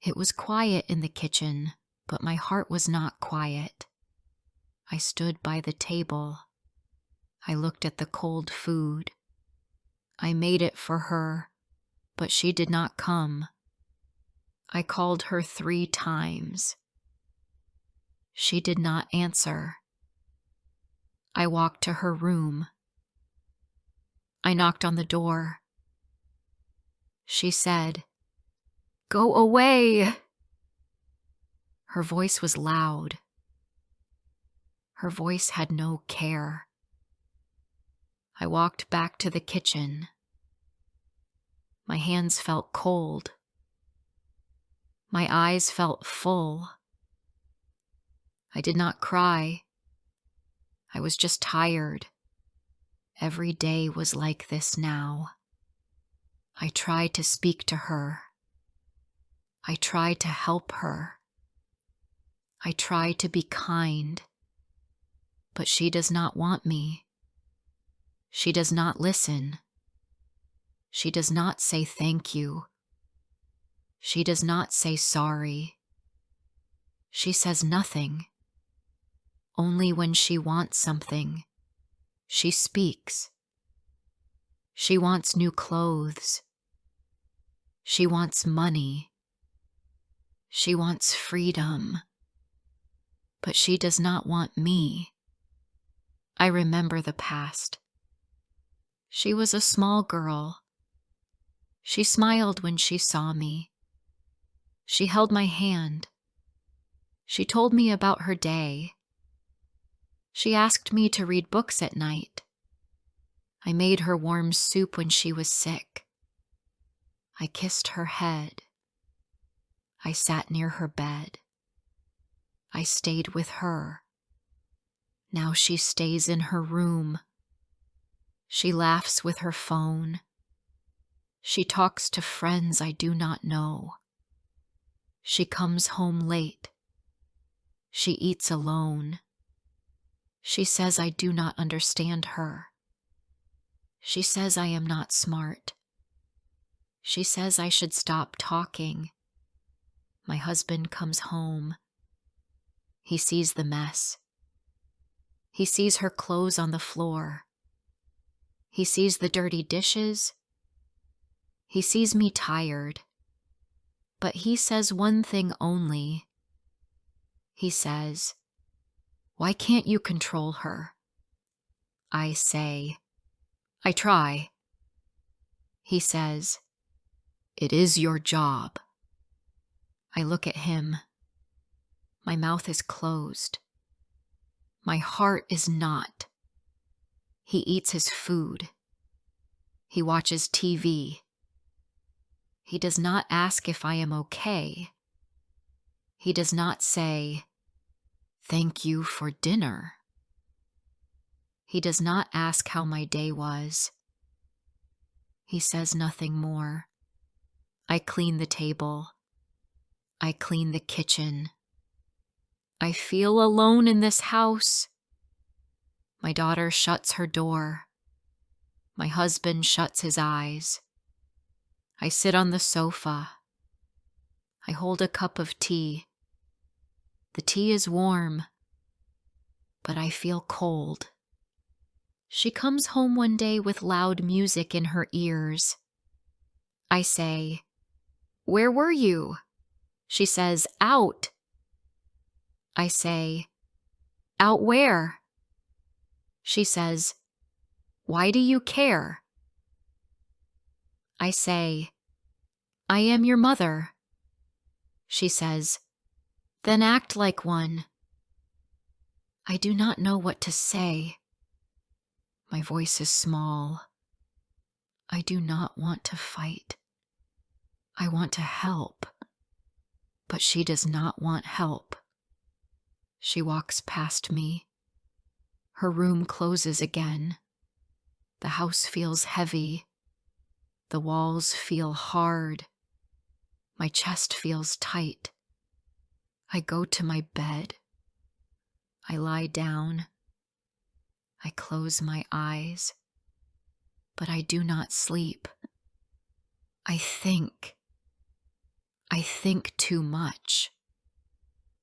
It was quiet in the kitchen, but my heart was not quiet. I stood by the table. I looked at the cold food. I made it for her, but she did not come. I called her 3 times. She did not answer. I walked to her room. I knocked on the door. She said, "Go away!" Her voice was loud. Her voice had no care. I walked back to the kitchen. My hands felt cold. My eyes felt full. I did not cry. I was just tired. Every day was like this now. I tried to speak to her. I tried to help her. I tried to be kind. But she does not want me. She does not listen. She does not say thank you. She does not say sorry. She says nothing. Only when she wants something, she speaks. She wants new clothes. She wants money. She wants freedom. But she does not want me. I remember the past. She was a small girl. She smiled when she saw me. She held my hand. She told me about her day. She asked me to read books at night. I made her warm soup when she was sick. I kissed her head. I sat near her bed. I stayed with her. Now she stays in her room. She laughs with her phone. She talks to friends I do not know. She comes home late. She eats alone. She says I do not understand her. She says I am not smart. She says I should stop talking. My husband comes home. He sees the mess. He sees her clothes on the floor. He sees the dirty dishes. He sees me tired. But he says one thing only. He says, "Why can't you control her?" I say, "I try." He says, "It is your job." I look at him. My mouth is closed. My heart is not. He eats his food. He watches TV. He does not ask if I am okay. He does not say, "Thank you for dinner." He does not ask how my day was. He says nothing more. I clean the table. I clean the kitchen. I feel alone in this house. My daughter shuts her door. My husband shuts his eyes. I sit on the sofa. I hold a cup of tea. The tea is warm, but I feel cold. She comes home one day with loud music in her ears. I say, "Where were you?" She says, "Out." I say, "Out where?" She says, "Why do you care?" I say, "I am your mother." She says, "Then act like one." I do not know what to say. My voice is small. I do not want to fight. I want to help. But she does not want help. She walks past me. Her room closes again. The house feels heavy. The walls feel hard. My chest feels tight. I go to my bed. I lie down. I close my eyes. But I do not sleep. I think. I think too much.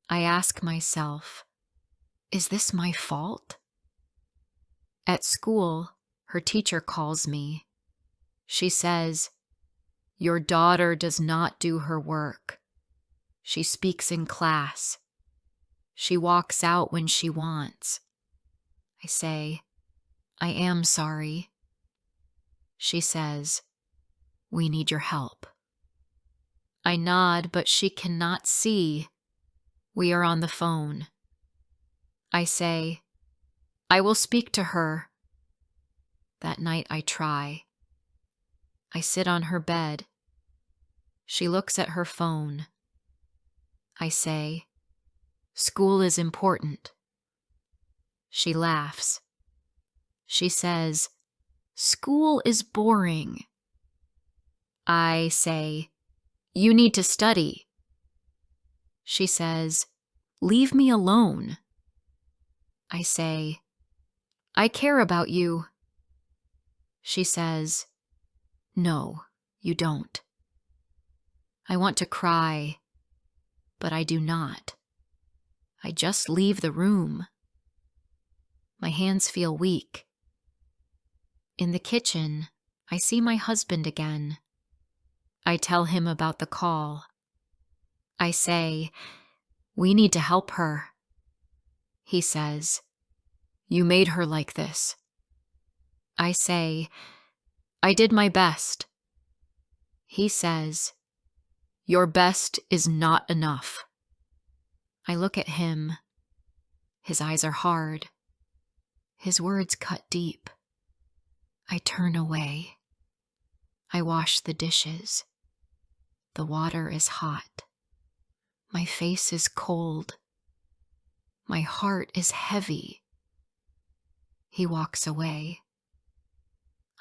I ask myself, is this my fault? At school, her teacher calls me. She says, "Your daughter does not do her work. She speaks in class. She walks out when she wants." I say, "I am sorry." She says, "We need your help." I nod, but she cannot see. We are on the phone. I say, "I will speak to her." That night I try. I sit on her bed. She looks at her phone. I say, "School is important." She laughs. She says, "School is boring." I say, "You need to study." She says, "Leave me alone." I say, "I care about you." She says, "No, you don't." I want to cry, but I do not. I just leave the room. My hands feel weak. In the kitchen, I see my husband again. I tell him about the call. I say, "We need to help her." He says, "You made her like this." I say, "I did my best." He says, "Your best is not enough." I look at him. His eyes are hard. His words cut deep. I turn away. I wash the dishes. The water is hot. My face is cold. My heart is heavy. He walks away.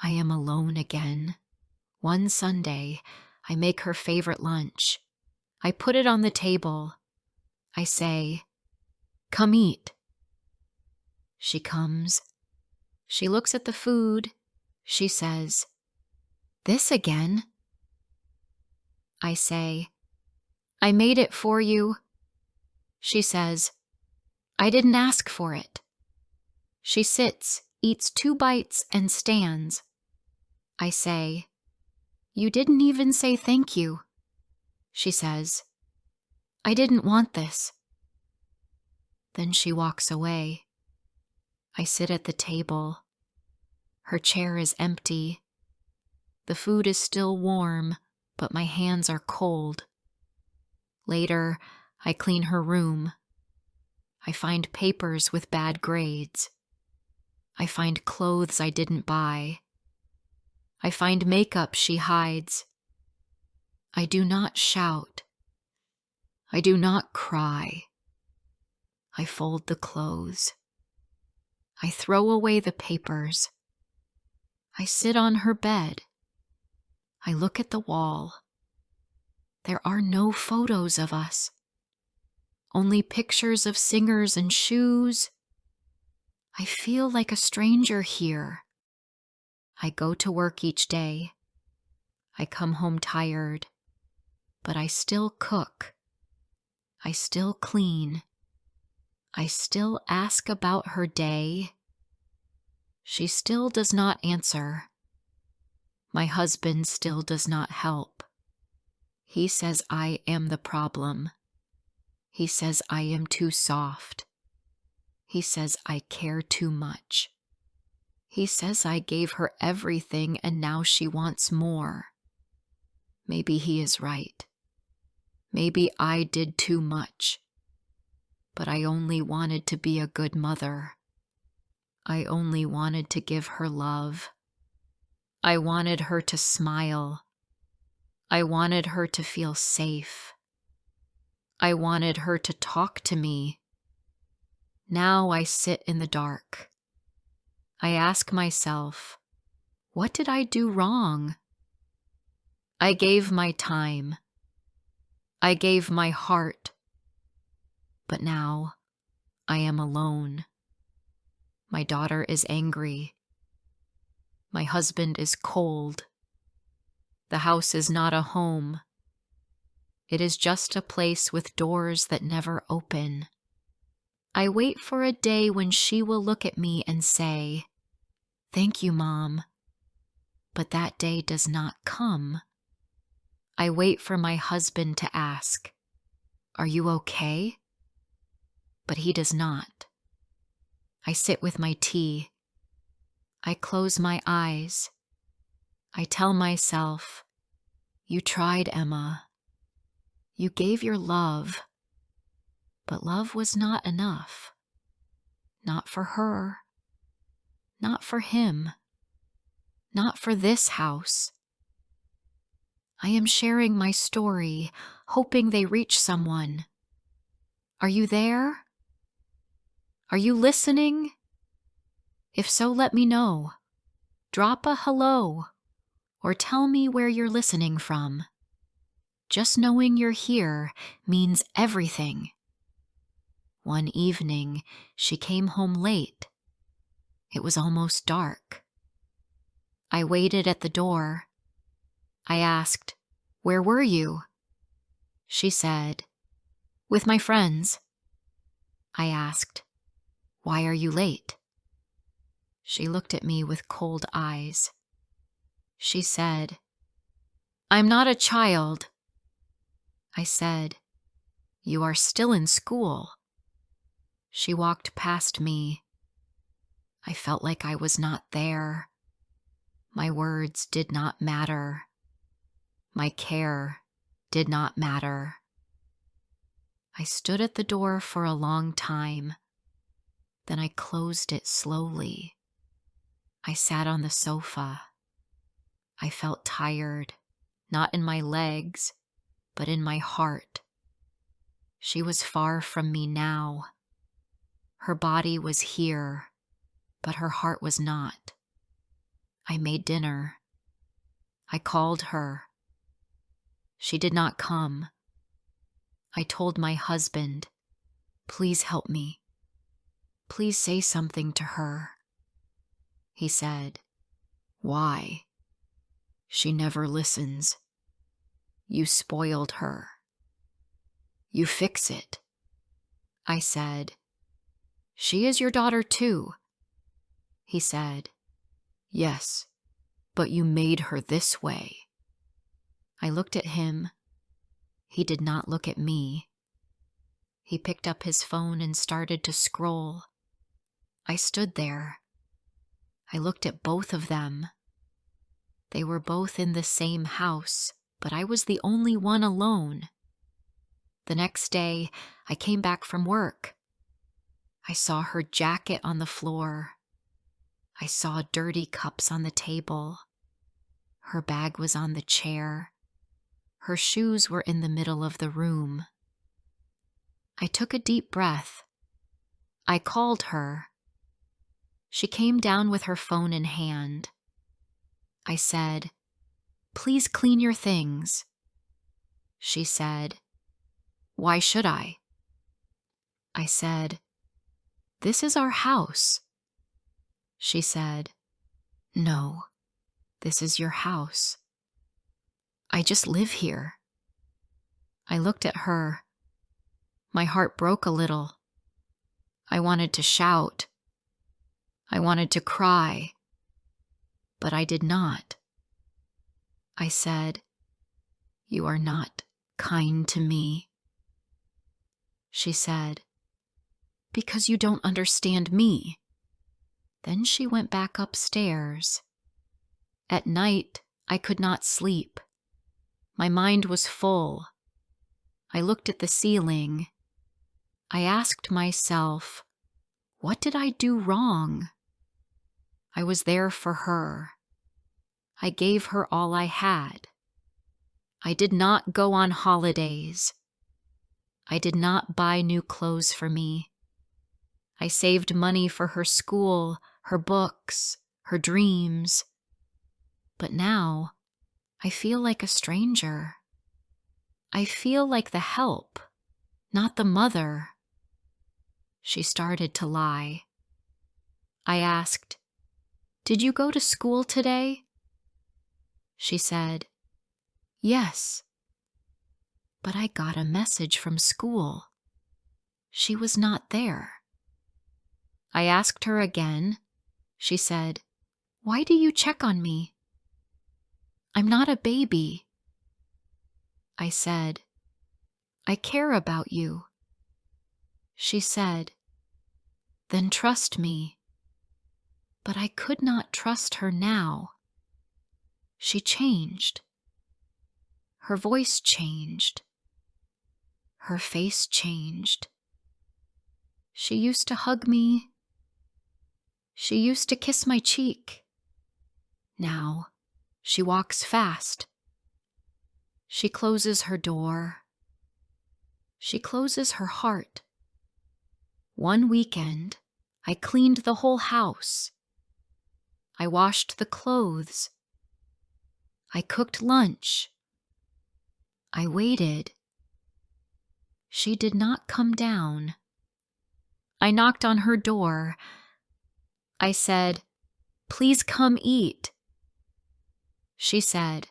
I am alone again. One Sunday, I make her favorite lunch. I put it on the table. I say, "Come eat." She comes. She looks at the food. She says, "This again?" I say, "I made it for you." She says, "I didn't ask for it." She sits, eats 2 bites, and stands. I say, "You didn't even say thank you." She says, "I didn't want this." Then she walks away. I sit at the table. Her chair is empty. The food is still warm, but my hands are cold. Later, I clean her room. I find papers with bad grades. I find clothes I didn't buy. I find makeup she hides. I do not shout. I do not cry. I fold the clothes. I throw away the papers. I sit on her bed. I look at the wall. There are no photos of us. Only pictures of singers and shoes. I feel like a stranger here. I go to work each day. I come home tired, but I still cook. I still clean. I still ask about her day. She still does not answer. My husband still does not help. He says I am the problem. He says I am too soft. He says I care too much. He says I gave her everything and now she wants more. Maybe he is right. Maybe I did too much. But I only wanted to be a good mother. I only wanted to give her love. I wanted her to smile. I wanted her to feel safe. I wanted her to talk to me. Now I sit in the dark. I ask myself, what did I do wrong? I gave my time. I gave my heart. But now I am alone. My daughter is angry. My husband is cold. The house is not a home. It is just a place with doors that never open. I wait for a day when she will look at me and say, "Thank you, Mom." But that day does not come. I wait for my husband to ask, "Are you okay?" But he does not. I sit with my tea. I close my eyes. I tell myself, "You tried, Emma. You gave your love." But love was not enough. Not for her. Not for him. Not for this house. I am sharing my story, hoping they reach someone. Are you there? Are you listening? If so, let me know. Drop a hello, or tell me where you're listening from. Just knowing you're here means everything. One evening, she came home late. It was almost dark. I waited at the door. I asked, "Where were you?" She said, "With my friends." I asked, "Why are you late?" She looked at me with cold eyes. She said, "I'm not a child." I said, "You are still in school." She walked past me. I felt like I was not there. My words did not matter. My care did not matter. I stood at the door for a long time. Then I closed it slowly. I sat on the sofa. I felt tired, not in my legs, but in my heart. She was far from me now. Her body was here, but her heart was not. I made dinner. I called her. She did not come. I told my husband, "Please help me. Please say something to her." He said, "Why? She never listens. You spoiled her. You fix it." I said, "She is your daughter too." He said, "Yes, but you made her this way." I looked at him. He did not look at me. He picked up his phone and started to scroll. I stood there. I looked at both of them. They were both in the same house, but I was the only one alone. The next day, I came back from work. I saw her jacket on the floor. I saw dirty cups on the table. Her bag was on the chair. Her shoes were in the middle of the room. I took a deep breath. I called her. She came down with her phone in hand. I said, "Please clean your things." She said, "Why should I?" I said, "This is our house." She said, "No, this is your house. I just live here." I looked at her. My heart broke a little. I wanted to shout. I wanted to cry. But I did not. I said, "You are not kind to me." She said, "Because you don't understand me." Then she went back upstairs. At night, I could not sleep. My mind was full. I looked at the ceiling. I asked myself, what did I do wrong? I was there for her. I gave her all I had. I did not go on holidays. I did not buy new clothes for me. I saved money for her school, her books, her dreams. But now, I feel like a stranger. I feel like the help, not the mother. She started to lie. I asked, "Did you go to school today?" She said, "Yes." But I got a message from school. She was not there. I asked her again. She said, "Why do you check on me? I'm not a baby." I said, "I care about you." She said, "Then trust me." But I could not trust her now. She changed. Her voice changed. Her face changed. She used to hug me. She used to kiss my cheek. Now she walks fast. She closes her door. She closes her heart. One weekend, I cleaned the whole house. I washed the clothes. I cooked lunch. I waited. She did not come down. I knocked on her door. I said, "Please come eat." She said,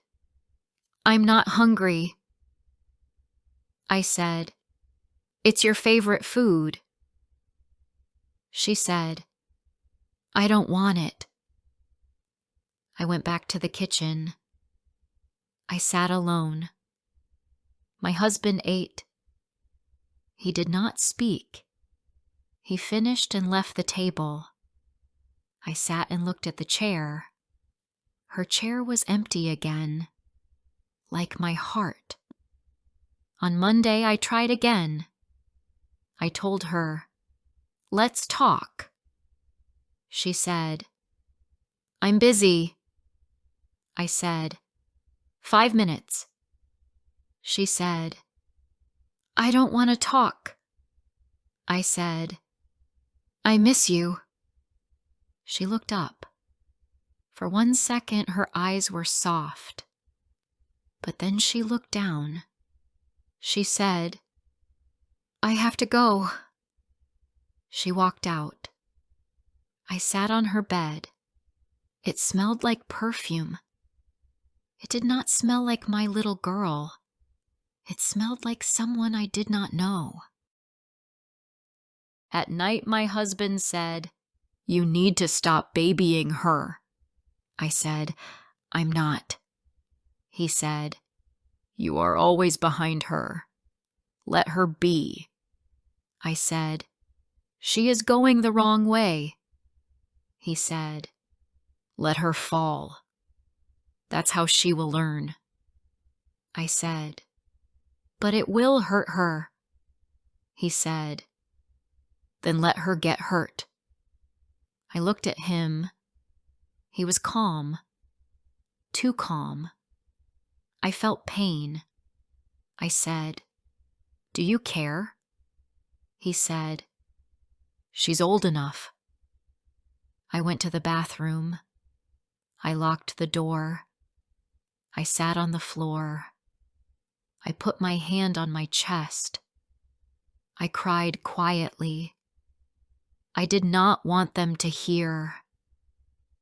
"I'm not hungry." I said, "It's your favorite food." She said, "I don't want it." I went back to the kitchen. I sat alone. My husband ate. He did not speak. He finished and left the table. I sat and looked at the chair. Her chair was empty again, like my heart. On Monday, I tried again. I told her, "Let's talk." She said, "I'm busy." I said, 5 minutes. She said, "I don't want to talk." I said, "I miss you." She looked up. For 1 second, her eyes were soft. But then she looked down. She said, "I have to go." She walked out. I sat on her bed. It smelled like perfume. It did not smell like my little girl. It smelled like someone I did not know. At night, my husband said, "You need to stop babying her." I said, "I'm not." He said, "You are always behind her. Let her be." I said, "She is going the wrong way." He said, "Let her fall. That's how she will learn." I said, "But it will hurt her." He said, "Then let her get hurt." I looked at him. He was calm. Too calm. I felt pain. I said, "Do you care?" He said, "She's old enough." I went to the bathroom. I locked the door. I sat on the floor. I put my hand on my chest. I cried quietly. I did not want them to hear.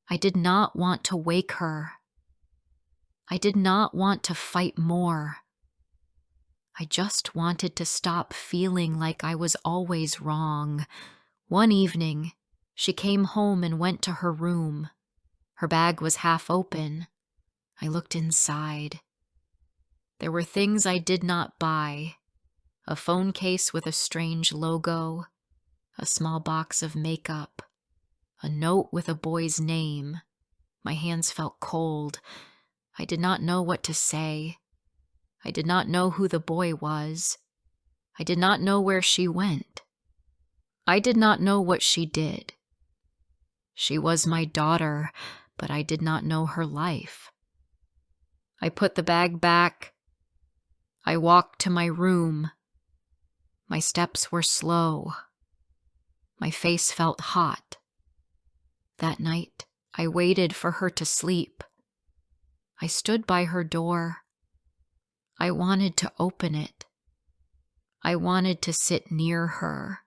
I did not want to wake her. I did not want to fight more. I just wanted to stop feeling like I was always wrong. One evening, she came home and went to her room. Her bag was half open. I looked inside. There were things I did not buy. A phone case with a strange logo, a small box of makeup, a note with a boy's name. My hands felt cold. I did not know what to say. I did not know who the boy was. I did not know where she went. I did not know what she did. She was my daughter, but I did not know her life. I put the bag back. I walked to my room. My steps were slow. My face felt hot. That night, I waited for her to sleep. I stood by her door. I wanted to open it. I wanted to sit near her.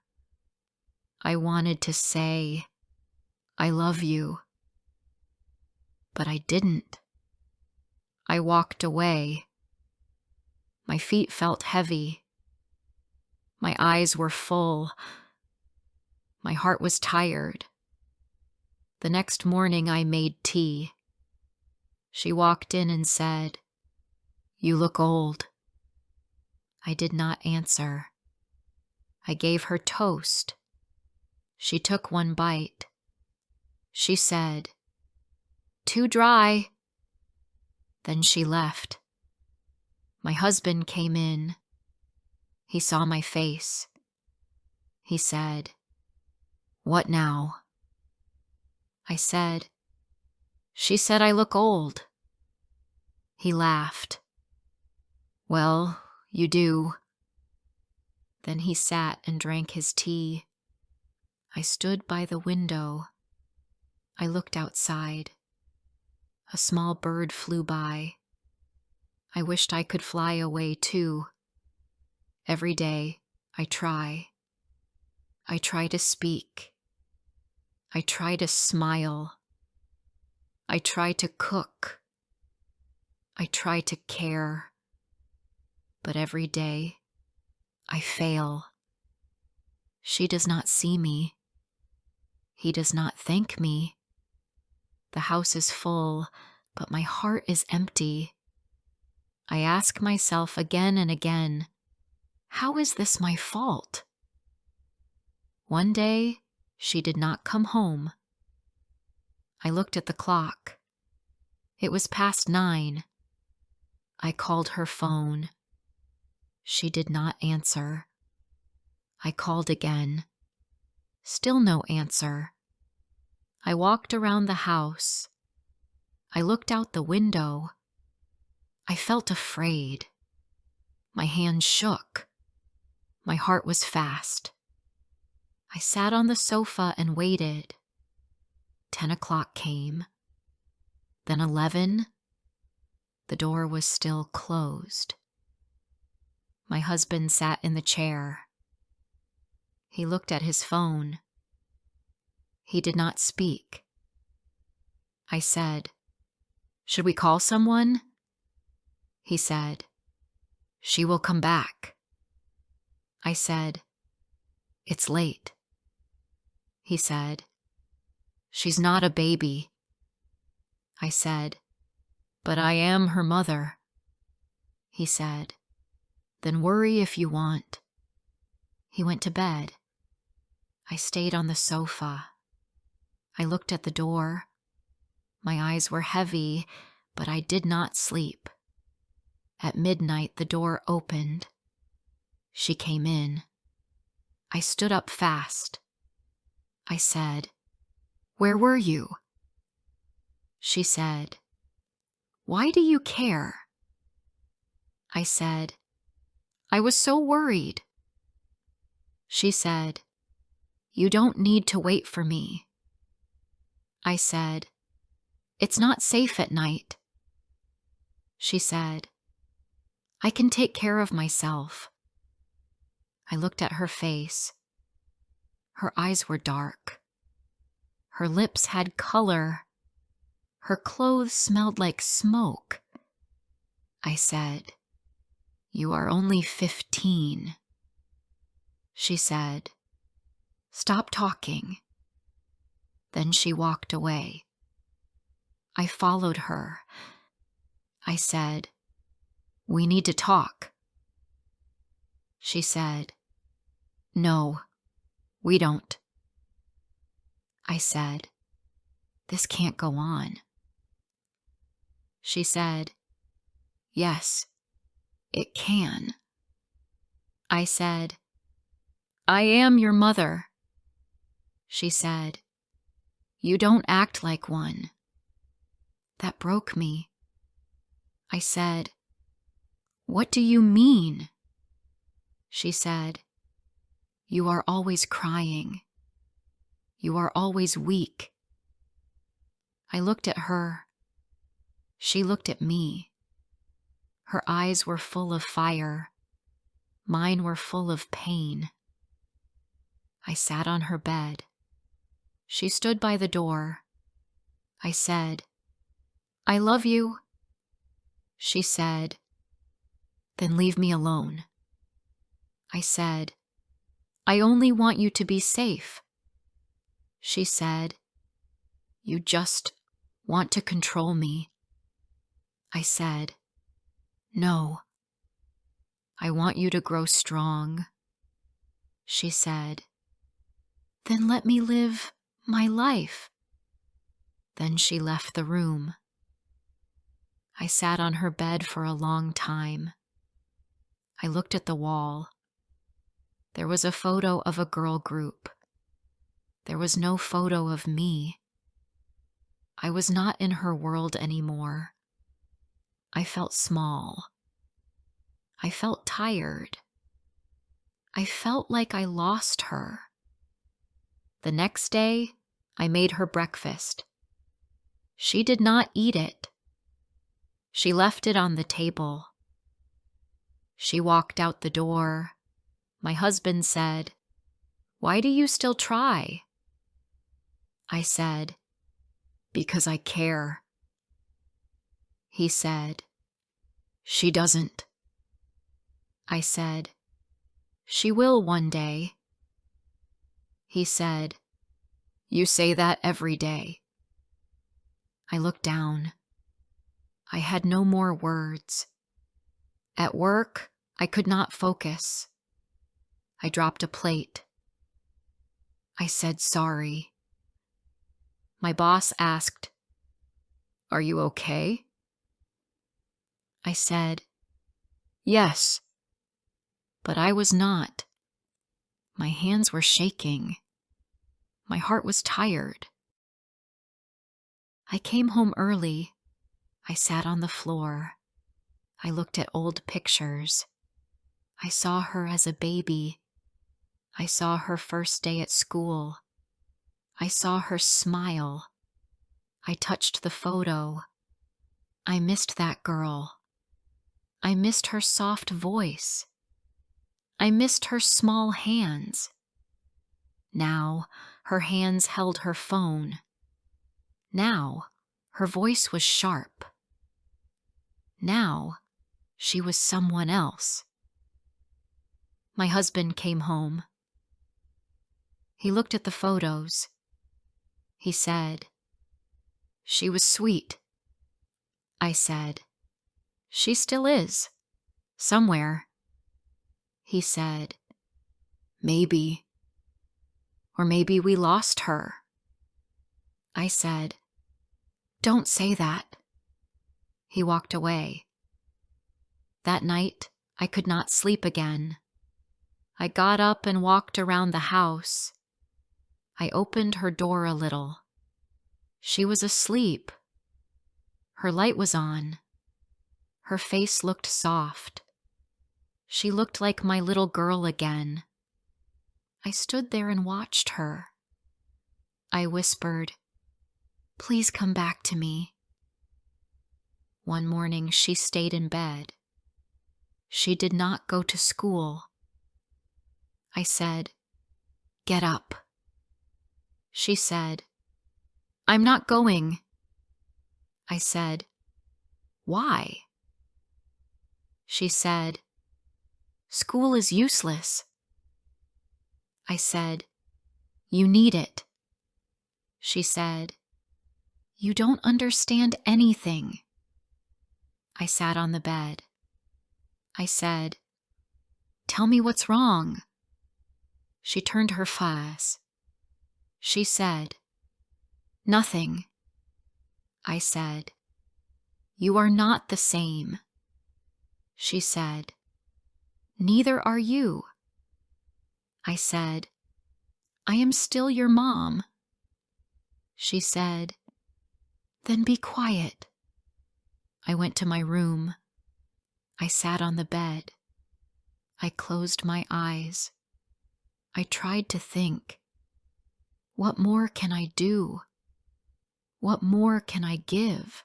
I wanted to say, "I love you." But I didn't. I walked away. My feet felt heavy. My eyes were full. My heart was tired. The next morning I made tea. She walked in and said, "You look old." I did not answer. I gave her toast. She took one bite. She said, "Too dry." Then she left. My husband came in. He saw my face. He said, "What now?" I said, "She said I look old." He laughed. "Well, you do." Then he sat and drank his tea. I stood by the window. I looked outside. A small bird flew by. I wished I could fly away too. Every day I try. I try to speak. I try to smile. I try to cook. I try to care. But every day I fail. She does not see me. He does not thank me. The house is full, but my heart is empty. I ask myself again and again, how is this my fault? One day, she did not come home. I looked at the clock. It was past 9. I called her phone. She did not answer. I called again. Still no answer. I walked around the house. I looked out the window. I felt afraid. My hands shook. My heart was fast. I sat on the sofa and waited. 10 o'clock came. Then 11. The door was still closed. My husband sat in the chair. He looked at his phone. He did not speak. I said, "Should we call someone?" He said, "She will come back." I said, "It's late." He said, "She's not a baby." I said, "But I am her mother." He said, "Then worry if you want." He went to bed. I stayed on the sofa. I looked at the door. My eyes were heavy, but I did not sleep. At midnight, the door opened. She came in. I stood up fast. I said, "Where were you?" She said, "Why do you care?" I said, "I was so worried." She said, "You don't need to wait for me." I said, "It's not safe at night." She said, "I can take care of myself." I looked at her face. Her eyes were dark. Her lips had color. Her clothes smelled like smoke. I said, "You are only 15." She said, "Stop talking." Then she walked away. I followed her. I said, "We need to talk." She said, "No, we don't." I said, "This can't go on." She said, "Yes, it can." I said, "I am your mother." She said, "You don't act like one." That broke me. I said, "What do you mean?" She said, "You are always crying. You are always weak." I looked at her. She looked at me. Her eyes were full of fire. Mine were full of pain. I sat on her bed. She stood by the door. I said, "I love you." She said, Then leave me alone. I said, I only want you to be safe. She said, you just want to control me. I said, no, I want you to grow strong. She said, then let me live my life. Then she left the room. I sat on her bed for a long time. I looked at the wall. There was a photo of a girl group. There was no photo of me. I was not in her world anymore. I felt small. I felt tired. I felt like I lost her. The next day, I made her breakfast. She did not eat it. She left it on the table. She walked out the door. My husband said, why do you still try? I said, because I care. He said, she doesn't. I said, she will one day. He said, you say that every day. I looked down. I had no more words. At work, I could not focus. I dropped a plate. I said sorry. My boss asked, are you okay? I said, yes, but I was not. My hands were shaking. My heart was tired. I came home early. I sat on the floor. I looked at old pictures. I saw her as a baby. I saw her first day at school. I saw her smile. I touched the photo. I missed that girl. I missed her soft voice. I missed her small hands. Now, her hands held her phone. Now, her voice was sharp. Now, she was someone else. My husband came home. He looked at the photos. He said, she was sweet. I said, she still is. Somewhere. He said, maybe. Or maybe we lost her. I said, don't say that. He walked away. That night, I could not sleep again. I got up and walked around the house. I opened her door a little. She was asleep. Her light was on. Her face looked soft. She looked like my little girl again. I stood there and watched her. I whispered, please come back to me. One morning she stayed in bed. She did not go to school. I said, get up. She said, I'm not going. I said, why? She said, school is useless. I said, you need it. She said, you don't understand anything. I sat on the bed. I said, tell me what's wrong. She turned her face. She said, nothing. I said, you are not the same. She said, neither are you. I said, I am still your mom. She said, then be quiet. I went to my room. I sat on the bed. I closed my eyes. I tried to think. What more can I do? What more can I give?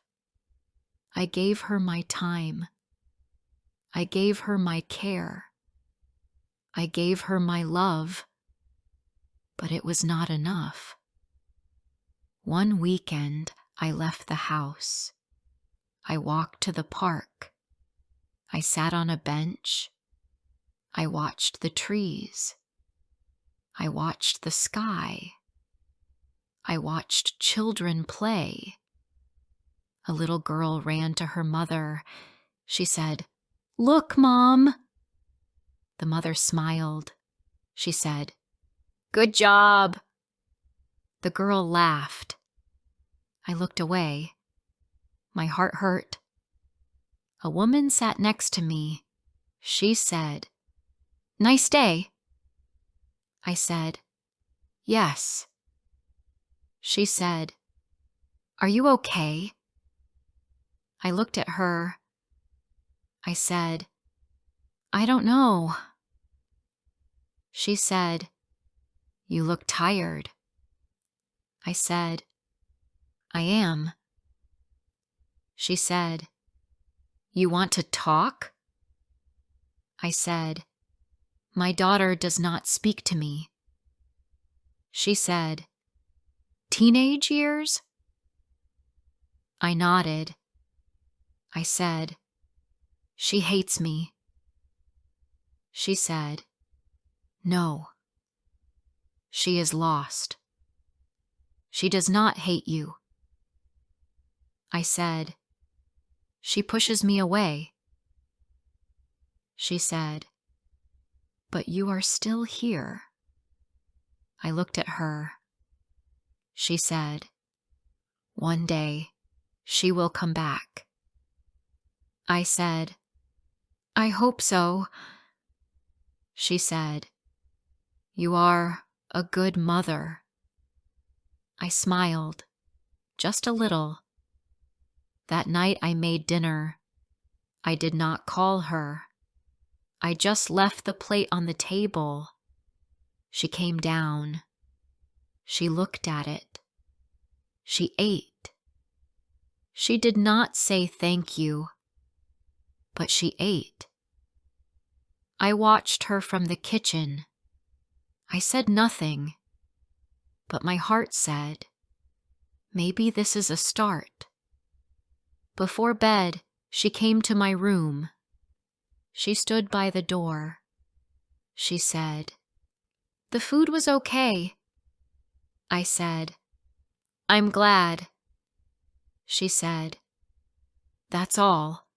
I gave her my time. I gave her my care. I gave her my love. But it was not enough. One weekend, I left the house. I walked to the park. I sat on a bench. I watched the trees. I watched the sky. I watched children play. A little girl ran to her mother. She said, "Look, Mom." The mother smiled. She said, "Good job." The girl laughed. I looked away. My heart hurt. A woman sat next to me. She said, "Nice day." I said, "Yes." She said, "Are you okay?" I looked at her. I said, "I don't know." She said, "You look tired." I said, "I am." She said, "You want to talk?" I said, "My daughter does not speak to me." She said, "Teenage years?" I nodded. I said, "She hates me." She said, "No. She is lost. She does not hate you." I said, "She pushes me away." She said, "But you are still here." I looked at her. She said, "One day she will come back." I said, "I hope so." She said, "You are a good mother." I smiled, just a little. That night I made dinner. I did not call her. I just left the plate on the table. She came down. She looked at it. She ate. She did not say thank you, but she ate. I watched her from the kitchen. I said nothing, but my heart said, maybe this is a start. Before bed, she came to my room. She stood by the door. She said, "The food was okay." I said, "I'm glad." She said, "That's all."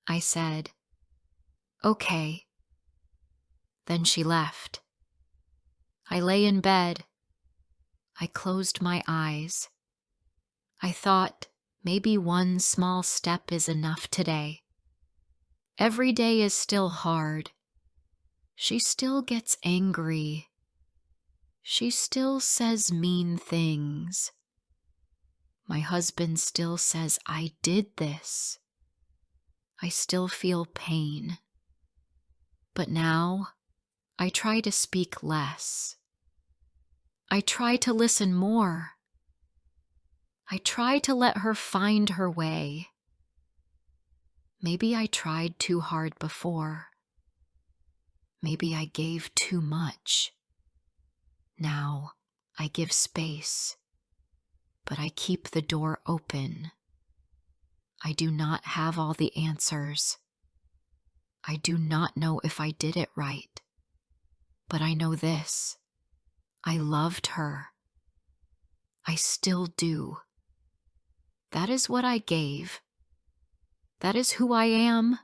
I said, "Okay." Then she left. I lay in bed. I closed my eyes. I thought maybe one small step is enough today. Every day is still hard. She still gets angry. She still says mean things. My husband still says I did this. I still feel pain. But now I try to speak less. I try to listen more. I try to let her find her way. Maybe I tried too hard before. Maybe I gave too much. Now I give space, but I keep the door open. I do not have all the answers. I do not know if I did it right, but I know this. I loved her. I still do. That is what I gave. That is who I am.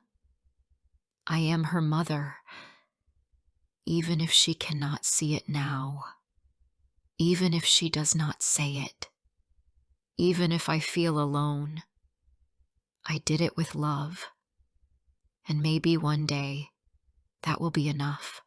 I am her mother, even if she cannot see it now, even if she does not say it, even if I feel alone. I did it with love, and maybe one day that will be enough.